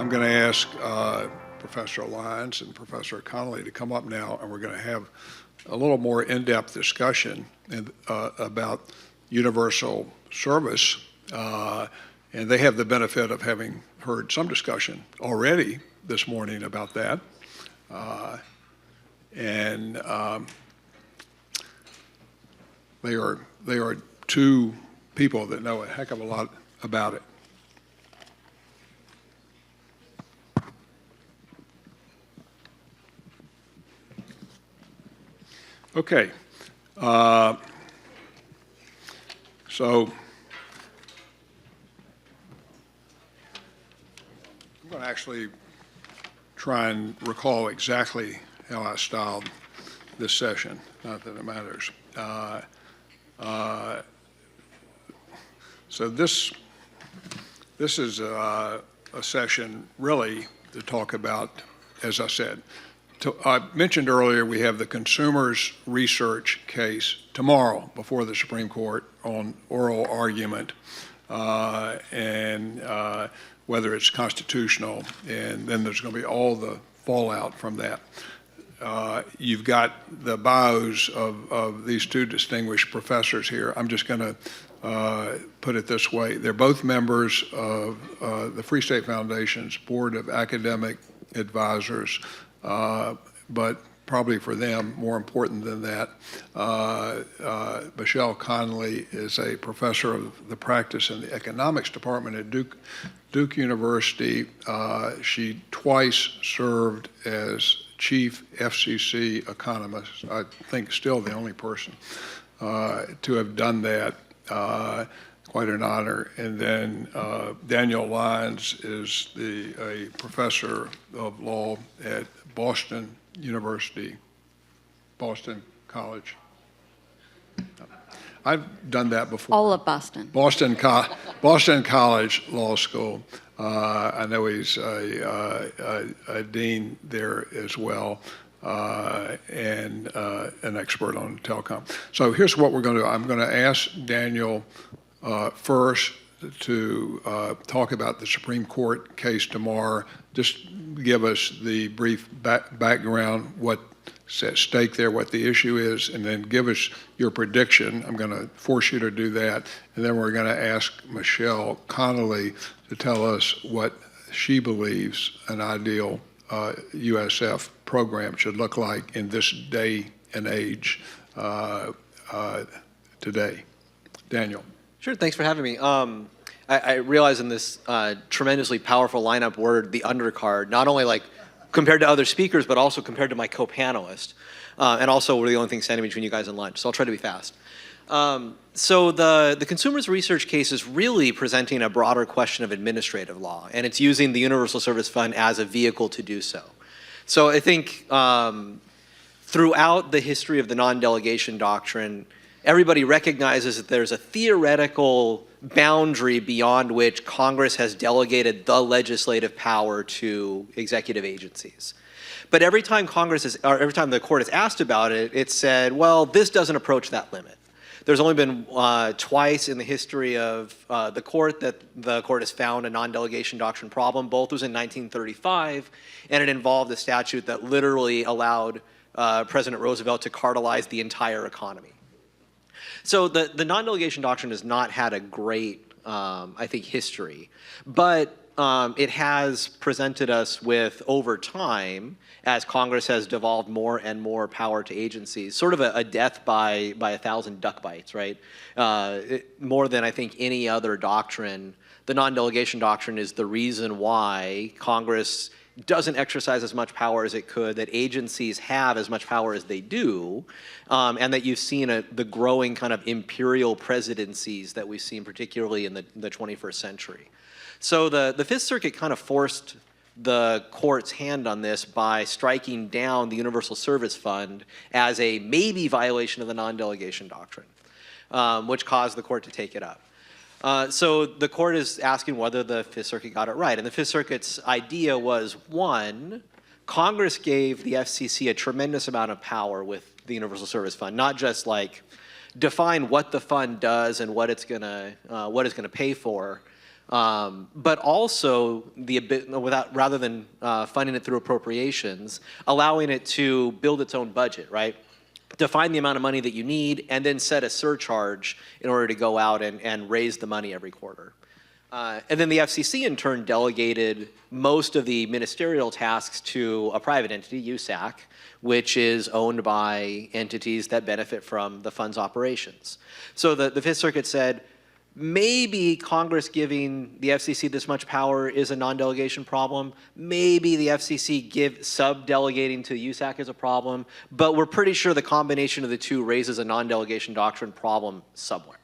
I'm going to ask Professor Lyons and Professor Connolly to come up now, and we're going to have a little more in-depth discussion about universal service. And they have the benefit of having heard some discussion already this morning about that. They are two people that know a heck of a lot about it. Okay. So I'm going to actually try and recall exactly how I styled this session, not that it matters. So this is a session really to talk about, as I said, I mentioned earlier we have the consumers research case tomorrow before the Supreme Court on oral argument and whether it's constitutional, and then there's going to be all the fallout from that. You've got the bios of these two distinguished professors here. I'm just going to put it this way. They're both members of the Free State Foundation's Board of Academic Advisors, but probably for them, more important than that, Michelle Connolly is a professor of the practice in the economics department at Duke University. She twice served as chief FCC economist, I think still the only person to have done that. Quite an honor. And then Daniel Lyons is a professor of law at Boston University, Boston College. I've done that before. All of Boston. Boston College Law School. I know he's a dean there as well, and an expert on telecom. So here's what we're going to do. I'm going to ask Daniel first to talk about the Supreme Court case tomorrow. Just give us the brief background, what's at stake there, what the issue is, and then give us your prediction. I'm going to force you to do that. And then we're going to ask Michelle Connolly to tell us what she believes an ideal USF program should look like in this day and age today. Daniel. Sure, thanks for having me. I realize in this tremendously powerful lineup, we're the undercard, not only like compared to other speakers, but also compared to my co-panelist. And also we're the only thing standing between you guys and lunch, so I'll try to be fast. So the consumers research case is really presenting a broader question of administrative law, and it's using the Universal Service Fund as a vehicle to do so. So I think throughout the history of the non-delegation doctrine, everybody recognizes that there's a theoretical boundary beyond which Congress has delegated the legislative power to executive agencies. But every time every time the court has asked about it, it's said, well, this doesn't approach that limit. There's only been twice in the history of the court that the court has found a non-delegation doctrine problem. Both was in 1935, and it involved a statute that literally allowed President Roosevelt to cartelize the entire economy. So the non-delegation doctrine has not had a great, I think, history, but it has presented us with, over time, as Congress has devolved more and more power to agencies, sort of a death by 1,000 duck bites, right? More than I think any other doctrine, the non-delegation doctrine is the reason why Congress doesn't exercise as much power as it could, that agencies have as much power as they do, and that you've seen the growing kind of imperial presidencies that we've seen particularly in the 21st century. So the Fifth Circuit kind of forced the court's hand on this by striking down the Universal Service Fund as a maybe violation of the non-delegation doctrine, which caused the court to take it up. So the court is asking whether the Fifth Circuit got it right. And the Fifth Circuit's idea was, one, Congress gave the FCC a tremendous amount of power with the Universal Service Fund, not just like define what the fund does and what it's gonna pay for, but also rather than funding it through appropriations, allowing it to build its own budget, right? Define the amount of money that you need, and then set a surcharge in order to go out and raise the money every quarter. And then the FCC, in turn, delegated most of the ministerial tasks to a private entity, USAC, which is owned by entities that benefit from the fund's operations. So the Fifth Circuit said, maybe Congress giving the FCC this much power is a non-delegation problem. Maybe the FCC sub-delegating to USAC is a problem. But we're pretty sure the combination of the two raises a non-delegation doctrine problem somewhere.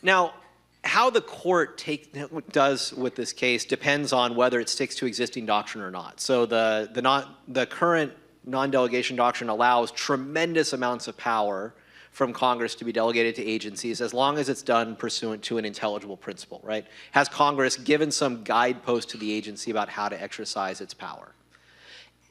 Now, how the court does with this case depends on whether it sticks to existing doctrine or not. So the current non-delegation doctrine allows tremendous amounts of power from Congress to be delegated to agencies as long as it's done pursuant to an intelligible principle, right? Has Congress given some guidepost to the agency about how to exercise its power?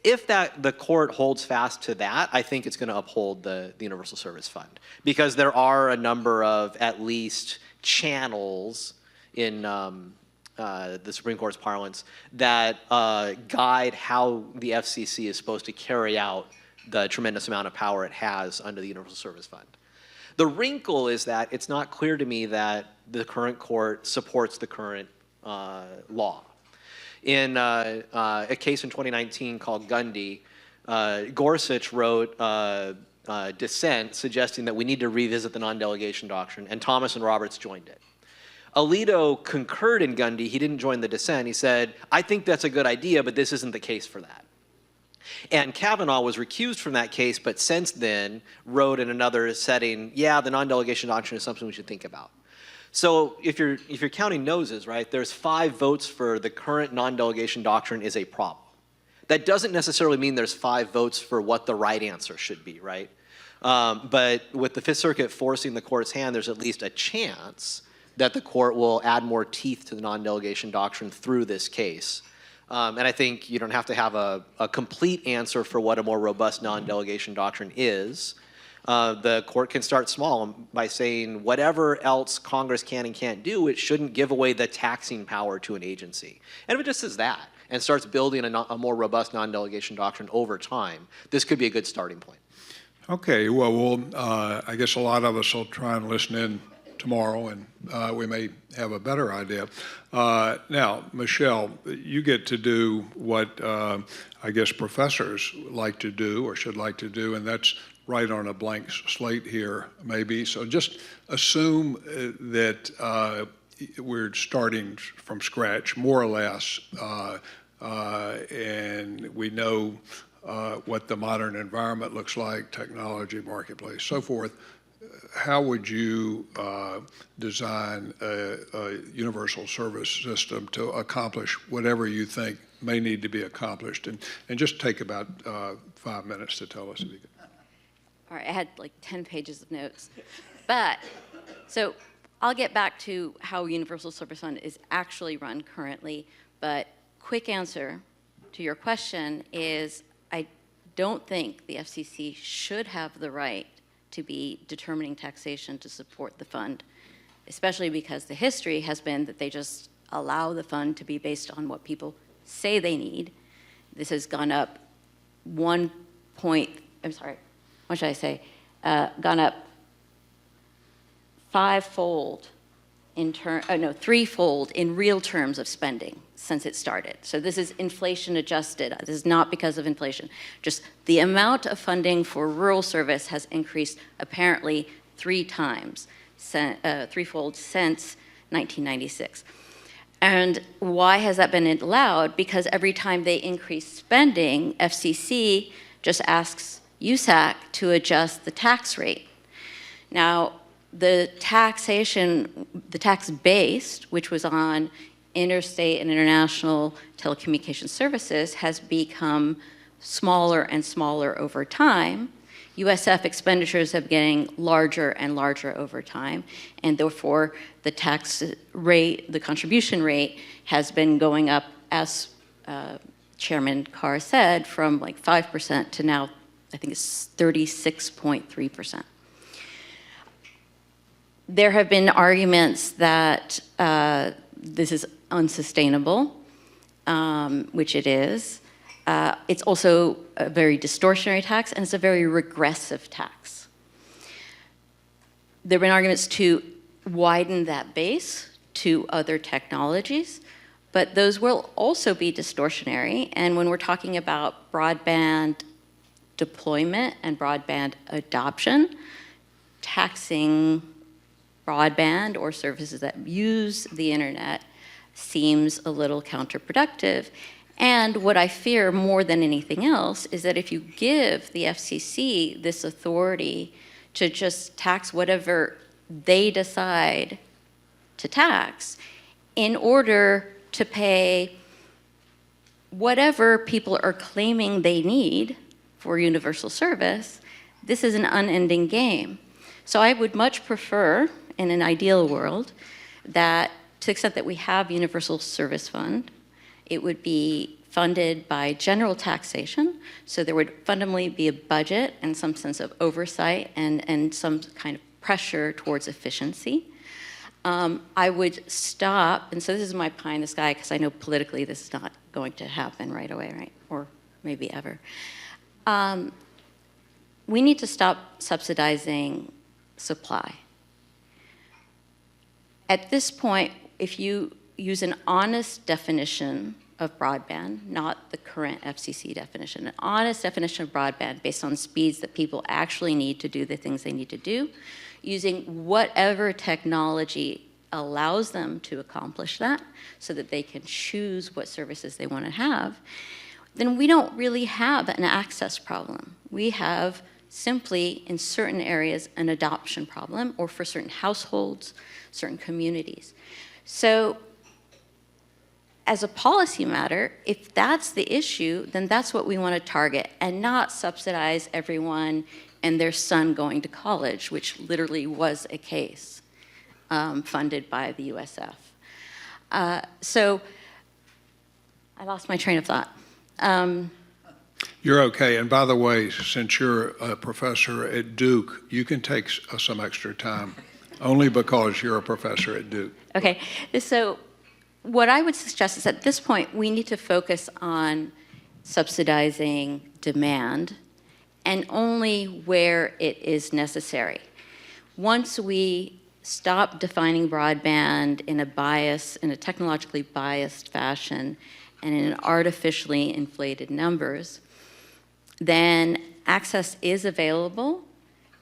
If the court holds fast to that, I think it's going to uphold the Universal Service Fund, because there are a number of at least channels in the Supreme Court's parlance that guide how the FCC is supposed to carry out the tremendous amount of power it has under the Universal Service Fund. The wrinkle is that it's not clear to me that the current court supports the current law. In a case in 2019 called Gundy, Gorsuch wrote dissent suggesting that we need to revisit the non-delegation doctrine, and Thomas and Roberts joined it. Alito concurred in Gundy. He didn't join the dissent. He said, I think that's a good idea, but this isn't the case for that. And Kavanaugh was recused from that case, but since then wrote in another setting, yeah, the non-delegation doctrine is something we should think about. So if you're counting noses, right, there's 5 votes for the current non-delegation doctrine is a problem. That doesn't necessarily mean there's 5 votes for what the right answer should be, right? But with the Fifth Circuit forcing the court's hand, there's at least a chance that the court will add more teeth to the non-delegation doctrine through this case. And I think you don't have to have a complete answer for what a more robust non-delegation doctrine is. The court can start small by saying whatever else Congress can and can't do, it shouldn't give away the taxing power to an agency. And if it just says that and starts building a more robust non-delegation doctrine over time, this could be a good starting point. Okay, well, I guess a lot of us will try and listen in tomorrow, and we may have a better idea. Now, Michelle, you get to do what I guess professors like to do or should like to do, and that's write on a blank slate here, maybe. So just assume that we're starting from scratch, more or less, and we know what the modern environment looks like, technology, marketplace, so forth. How would you design a universal service system to accomplish whatever you think may need to be accomplished? And just take about 5 minutes to tell us if you could. All right, I had like 10 pages of notes. But, so I'll get back to how Universal Service Fund is actually run currently, but quick answer to your question is I don't think the FCC should have the right to be determining taxation to support the fund, especially because the history has been that they just allow the fund to be based on what people say they need. This has gone up gone up threefold in real terms of spending since it started. So this is inflation adjusted. This is not because of inflation. Just the amount of funding for rural service has increased apparently threefold since 1996. And why has that been allowed? Because every time they increase spending, FCC just asks USAC to adjust the tax rate. Now, the tax base, which was on interstate and international telecommunication services, has become smaller and smaller over time. USF expenditures have been getting larger and larger over time, and therefore the tax rate, the contribution rate, has been going up, as Chairman Carr said, from like 5% to now, I think it's 36.3%. There have been arguments that this is unsustainable, which it is. It's also a very distortionary tax, and it's a very regressive tax. There have been arguments to widen that base to other technologies, but those will also be distortionary. And when we're talking about broadband deployment and broadband adoption, taxing broadband or services that use the internet seems a little counterproductive. And what I fear more than anything else is that if you give the FCC this authority to just tax whatever they decide to tax in order to pay whatever people are claiming they need for universal service, this is an unending game. So I would much prefer, in an ideal world, that to the extent that we have universal service fund, it would be funded by general taxation. So there would fundamentally be a budget and some sense of oversight and some kind of pressure towards efficiency. I would stop, and so this is my pie in the sky, because I know politically this is not going to happen right away, right? Or maybe ever. We need to stop subsidizing supply. At this point, if you use an honest definition of broadband, not the current FCC definition, an honest definition of broadband based on speeds that people actually need to do the things they need to do, using whatever technology allows them to accomplish that so that they can choose what services they want to have, then we don't really have an access problem. We have simply, in certain areas, an adoption problem, or for certain households, certain communities. So as a policy matter, if that's the issue, then that's what we want to target, and not subsidize everyone and their son going to college, which literally was a case funded by the USF. So I lost my train of thought. You're okay. And by the way, since you're a professor at Duke, you can take some extra time, only because you're a professor at Duke. Okay, so what I would suggest is at this point, we need to focus on subsidizing demand, and only where it is necessary. Once we stop defining broadband in a technologically biased fashion and in artificially inflated numbers, then access is available.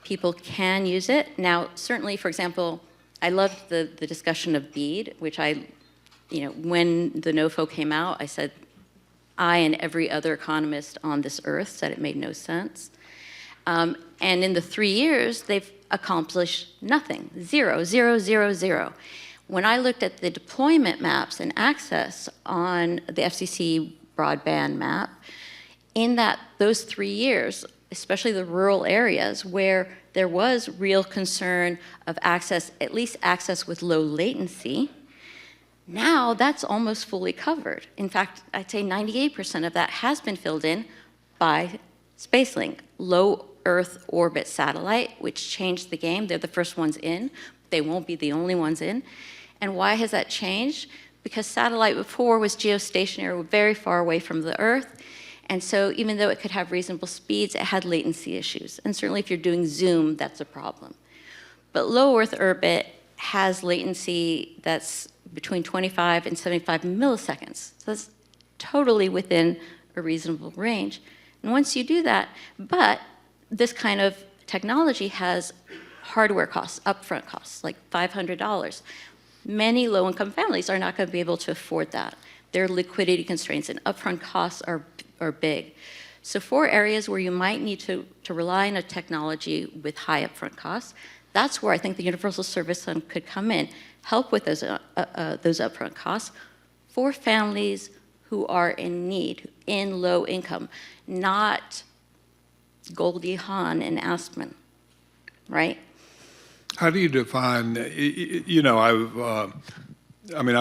People can use it. Now, certainly, for example, I loved the discussion of BEAD, which when the NOFO came out, I said, I and every other economist on this earth said it made no sense. And in the 3 years, they've accomplished nothing. Zero, zero, zero, zero. When I looked at the deployment maps and access on the FCC broadband map, in those 3 years, especially the rural areas where there was real concern of access, at least access with low latency, now that's almost fully covered. In fact, I'd say 98% of that has been filled in by SpaceLink, low Earth orbit satellite, which changed the game. They're the first ones in. They won't be the only ones in. And why has that changed? Because satellite before was geostationary, very far away from the Earth. And so even though it could have reasonable speeds, it had latency issues. And certainly if you're doing Zoom, that's a problem. But low Earth orbit has latency that's between 25 and 75 milliseconds. So that's totally within a reasonable range. And once you do that, but this kind of technology has hardware costs, upfront costs, like $500. Many low-income families are not going to be able to afford that. Their liquidity constraints and upfront costs are big. So for areas where you might need to rely on a technology with high upfront costs, that's where I think the Universal Service Fund could come in, help with those upfront costs for families who are in need, in low income, not Goldie Hawn and Aspen, right? How do you define, I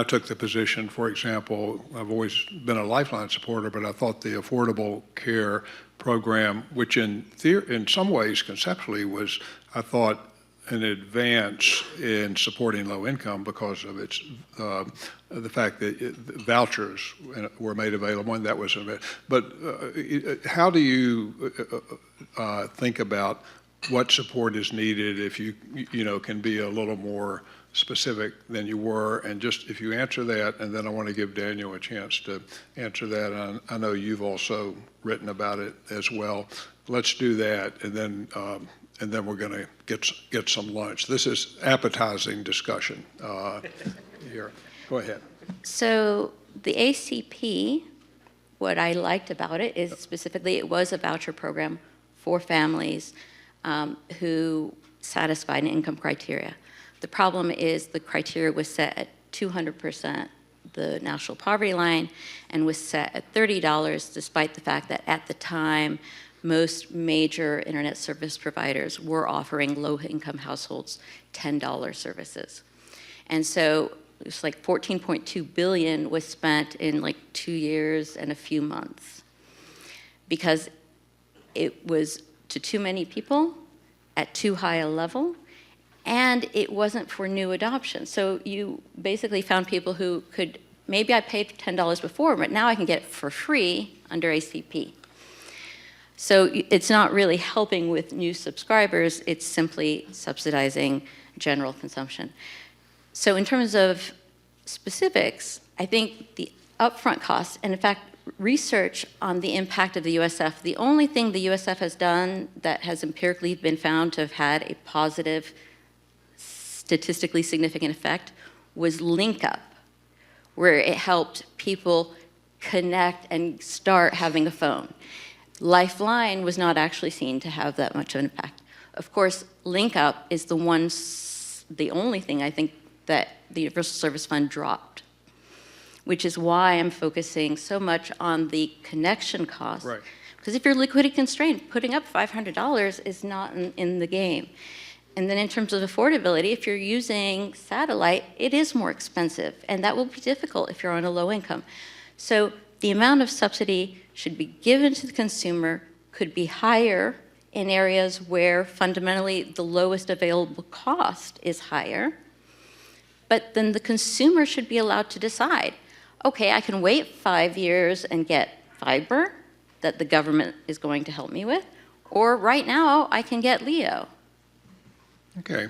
took the position, for example, I've always been a Lifeline supporter, but I thought the Affordable Care Program, which in some ways conceptually was, I thought, an advance in supporting low income because of its the fact that vouchers were made available, and that was an event. But how do you think about what support is needed if you can be a little more specific than you were? And just if you answer that, and then I want to give Daniel a chance to answer that. And I know you've also written about it as well. Let's do that, and then we're going to get some lunch. This is appetizing discussion here. Go ahead. So the ACP, what I liked about it is specifically it was a voucher program for families who satisfied an income criteria. The problem is the criteria was set at 200% the national poverty line and was set at $30, despite the fact that at the time most major internet service providers were offering low-income households $10 services. And so it was like $14.2 billion was spent in like 2 years and a few months because it was to too many people at too high a level, and it wasn't for new adoption. So you basically found people who could, maybe I paid $10 before, but now I can get it for free under ACP. So it's not really helping with new subscribers, it's simply subsidizing general consumption. So in terms of specifics, I think the upfront costs, and in fact, research on the impact of the USF, the only thing the USF has done that has empirically been found to have had a positive, statistically significant effect was Link Up, where it helped people connect and start having a phone. Lifeline was not actually seen to have that much of an impact. Of course, Link Up is the only thing I think that the Universal Service Fund dropped, which is why I'm focusing so much on the connection cost. Right. Because if you're liquidity constrained, putting up $500 is not in the game. And then in terms of affordability, if you're using satellite, it is more expensive, and that will be difficult if you're on a low income. So the amount of subsidy should be given to the consumer, could be higher in areas where fundamentally the lowest available cost is higher, but then the consumer should be allowed to decide, okay, I can wait 5 years and get fiber that the government is going to help me with, or right now I can get LEO. Okay.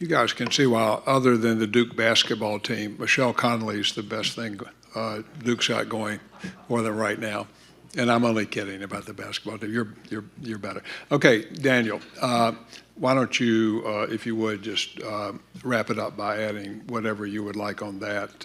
You guys can see why, other than the Duke basketball team, Michelle Connolly is the best thing Duke's got going for them right now. And I'm only kidding about the basketball team. You're better. Okay, Daniel, why don't you, if you would, just wrap it up by adding whatever you would like on that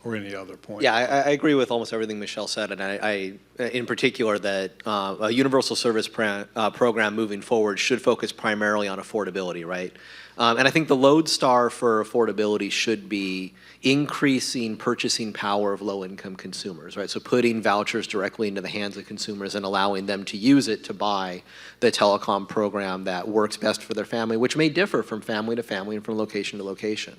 or any other point. Yeah, I agree with almost everything Michelle said, and I in particular, that a universal service program moving forward should focus primarily on affordability, right? And I think the lodestar for affordability should be increasing purchasing power of low-income consumers, right? So putting vouchers directly into the hands of consumers and allowing them to use it to buy the telecom program that works best for their family, which may differ from family to family and from location to location.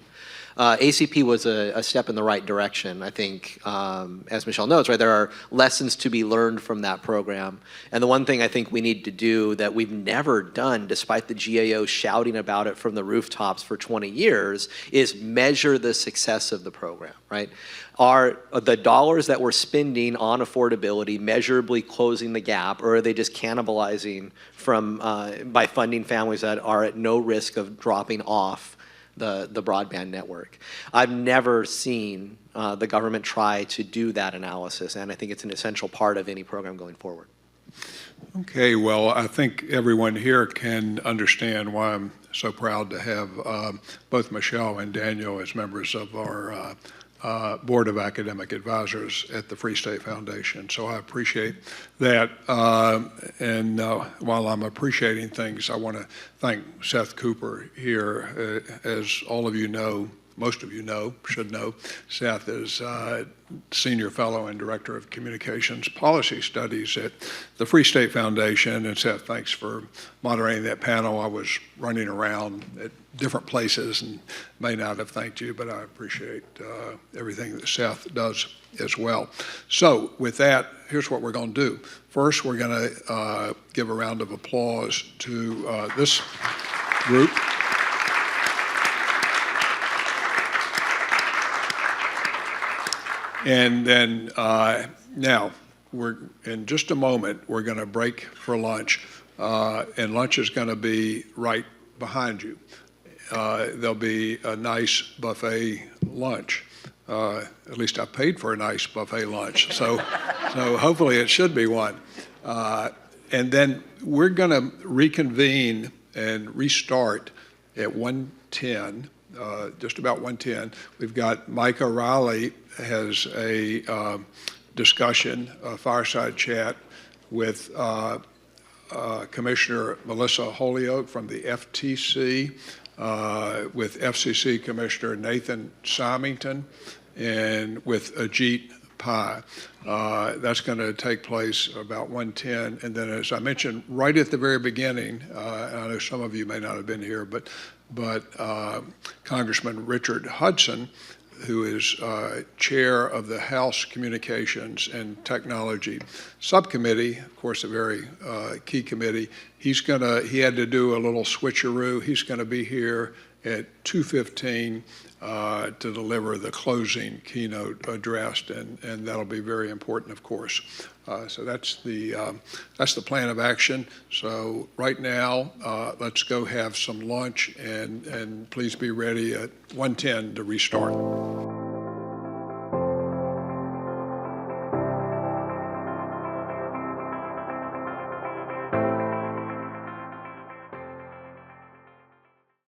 ACP was a step in the right direction. I think, as Michelle knows, right, there are lessons to be learned from that program. And the one thing I think we need to do that we've never done, despite the GAO shouting about it from the rooftops for 20 years, is measure the success of the program, right? Are the dollars that we're spending on affordability measurably closing the gap, or are they just cannibalizing from by funding families that are at no risk of dropping off the broadband network? I've never seen the government try to do that analysis, and I think it's an essential part of any program going forward. Okay, well, I think everyone here can understand why I'm so proud to have both Michelle and Daniel as members of our Board of Academic Advisors at the Free State Foundation. So I appreciate that. And while I'm appreciating things, I want to thank Seth Cooper here. As all of you know, most of you know, should know, Seth is Senior Fellow and Director of Communications Policy Studies at the Free State Foundation. And Seth, thanks for moderating that panel. I was running around at different places and may not have thanked you, but I appreciate everything that Seth does as well. So with that, here's what we're going to do. First, we're going to give a round of applause to this. group. And then now, in just a moment, we're going to break for lunch, and lunch is going to be right behind you. There'll be a nice buffet lunch. At least I paid for a nice buffet lunch, so hopefully it should be one. And then we're going to reconvene and restart at 1:10, just about 1:10. We've got Mike O'Reilly has a discussion, a fireside chat with Commissioner Melissa Holyoke from the FTC, with FCC Commissioner Nathan Symington, and with Ajit Pai. That's going to take place about 1:10. And then, as I mentioned right at the very beginning, and I know some of you may not have been here, but Congressman Richard Hudson, who is chair of the House Communications and Technology Subcommittee, of course, a very key committee. He had to do a little switcheroo. He's going to be here at 2:15 to deliver the closing keynote address, and that'll be very important, of course. So that's the plan of action. So right now, let's go have some lunch, and please be ready at 1:10 to restart.